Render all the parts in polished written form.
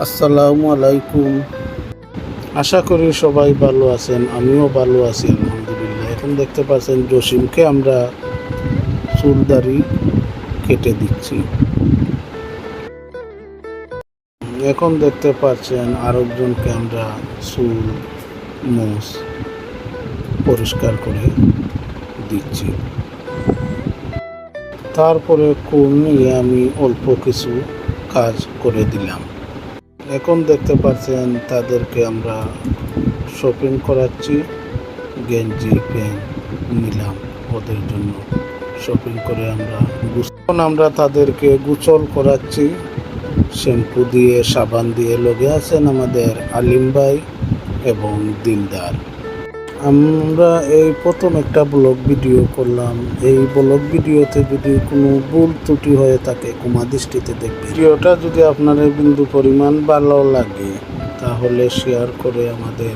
আসসালামু আলাইকুম। আশা করি সবাই ভালো আছেন, আমিও ভালো আছি আলহামদুলিল্লাহ। এখন দেখতে পাচ্ছেন জসিমকে আমরা চুল দাড়ি কেটে দিচ্ছি। এখন দেখতে পাচ্ছেন আরেকজনকে আমরা চুল মোছ পরিষ্কার করে দিচ্ছি। তারপরে কোন নিয়ে আমি অল্প কিছু কাজ করে দিলাম। এখন দেখতে পাচ্ছেন তাদেরকে আমরা শপিং করাচ্ছি, গেঞ্জি প্যান্ট নিলাম ওদের জন্য। শপিং করে আমরা তাদেরকে গোসল করাচ্ছি শ্যাম্পু দিয়ে, সাবান দিয়ে। লগে আছেন আমাদের আলিম ভাই এবং দিলদার। আমরা এই প্রথম একটা ব্লগ ভিডিও করলাম। এই ব্লগ ভিডিওতে যদি কোনো ভুল ত্রুটি হয়ে থাকে ক্ষমা দৃষ্টিতে দেখবেন। ভিডিওটা যদি আপনার বিন্দু পরিমাণ ভালো লাগে তাহলে শেয়ার করে আমাদের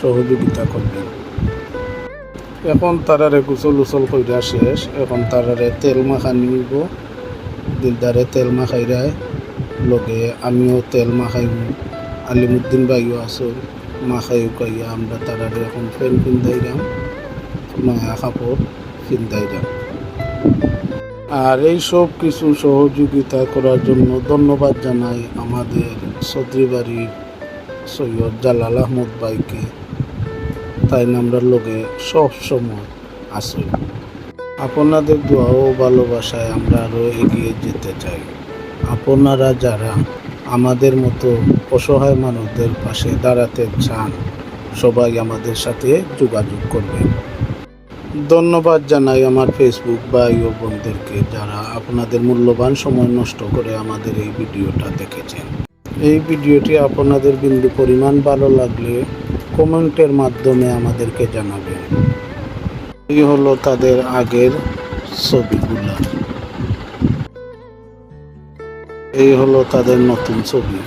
সহযোগিতা করবেন। এখন তারারে গোসল কইরা শেষ। এখন তারারে তেল মাখা নিব। দিলদারে তেল মাখাইরায়, লগে আমিও তেল মাখাইব। আলিমুদ্দিন ভাইও আসল মাখাই উকাইয়া আমরা তারারে এখন ফ্যান পিন্ধাইলাম, নয়া কাপড় পিন্ধাইলাম। আর এই সব কিছু সহযোগিতা করার জন্য ধন্যবাদ জানাই আমাদের চৌধুরী বাড়ির সৈয়দ জালাল আহমদ ভাইকে। তাই আমরা লগে সব সময় আসি। আপনাদের দোয়া ও ভালোবাসায় আমরা আরও এগিয়ে যেতে চাই। আপনারা যারা আমাদের মতো অসহায় মানুষদের পাশে দাঁড়াতে চান সবাই আমাদের সাথে যোগাযোগ করবেন। ধন্যবাদ জানাই আমার ফেসবুক ভাই ও বোনদেরকে যারা আপনাদের মূল্যবান সময় নষ্ট করে আমাদের এই ভিডিওটা দেখেছেন। এই ভিডিওটি আপনাদের বিন্দু পরিমাণ ভালো লাগলে কমেন্টের মাধ্যমে আমাদেরকে জানাবেন। এই হলো তাদের আগের ছবিগুলো, এই হলো তাদের নতুন ছবি।